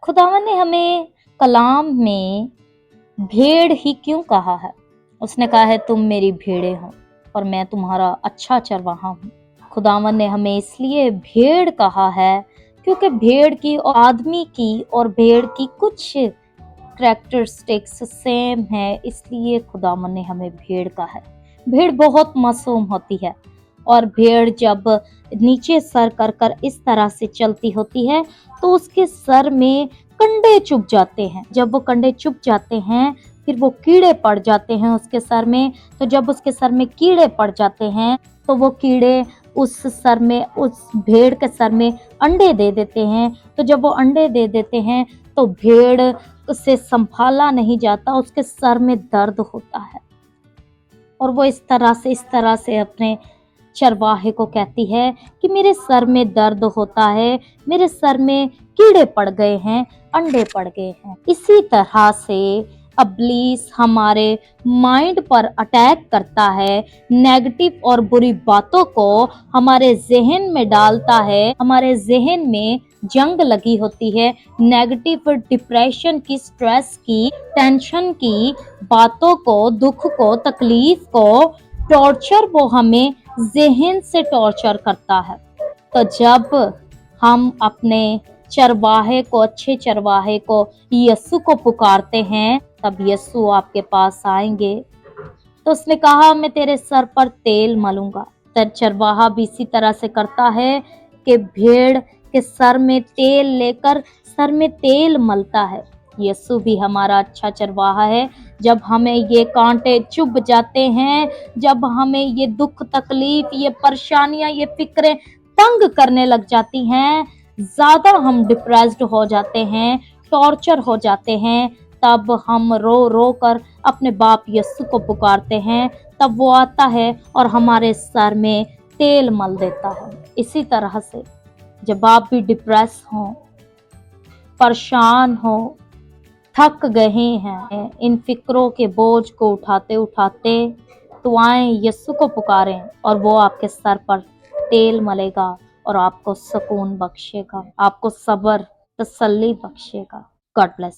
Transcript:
खुदावन ने हमें कलाम में भेड़ ही क्यों कहा है? उसने कहा है तुम मेरी भेड़ें हो और मैं तुम्हारा अच्छा चरवाहा हूँ। खुदावन ने हमें इसलिए भेड़ कहा है क्योंकि भेड़ की और आदमी की और भेड़ की कुछ कैरेक्टरिस्टिक्स सेम है, इसलिए खुदावन ने हमें भेड़ कहा है। भेड़ बहुत मासूम होती है और भेड़ जब नीचे सर कर कर इस तरह से चलती होती है तो उसके सर में कंडे चुभ जाते हैं। जब वो कंडे चुभ जाते हैं फिर वो कीड़े पड़ जाते हैं उसके सर में। तो जब उसके सर में कीड़े पड़ जाते हैं तो वो कीड़े उस भेड़ के सर में अंडे दे देते हैं। तो जब वो अंडे दे देते हैं तो भेड़ से संभाला नहीं जाता, उसके सर में दर्द होता है और वो इस तरह से अपने चरवाहे को कहती है कि मेरे सर में दर्द होता है, मेरे सर में कीड़े पड़ गए हैं, अंडे पड़ गए हैं। इसी तरह से इब्लीस हमारे माइंड पर अटैक करता है, नेगेटिव और बुरी बातों को हमारे जहन में डालता है। हमारे जहन में जंग लगी होती है नेगेटिव, डिप्रेशन की, स्ट्रेस की, टेंशन की बातों को, दुख को, तकलीफ को, टॉर्चर वो हमें जहन से टॉर्चर करता है। तो जब हम अपने चरवाहे को, अच्छे चरवाहे को, यीशु को पुकारते हैं तब यीशु आपके पास आएंगे। तो उसने कहा मैं तेरे सर पर तेल मलूंगा। तो चरवाहा भी इसी तरह से करता है कि भेड़ के सर में तेल लेकर सर में तेल मलता है। यीशु भी हमारा अच्छा चरवाहा है। जब हमें ये कांटे चुभ जाते हैं, जब हमें ये दुख, तकलीफ, ये परेशानियां, ये फिक्रें तंग करने लग जाती हैं, ज्यादा हम डिप्रेस्ड हो जाते हैं, टॉर्चर हो जाते हैं, तब हम रो रो कर अपने बाप यीशु को पुकारते हैं। तब वो आता है और हमारे सर में तेल मल देता है। इसी तरह से जब आप भी डिप्रेस हो, परेशान हो, थक गए हैं इन फिक्रों के बोझ को उठाते उठाते, तो आए यीशु को पुकारें और वो आपके सर पर तेल मलेगा और आपको सुकून बख्शेगा, आपको सब्र, तसल्ली बख्शेगा। God bless.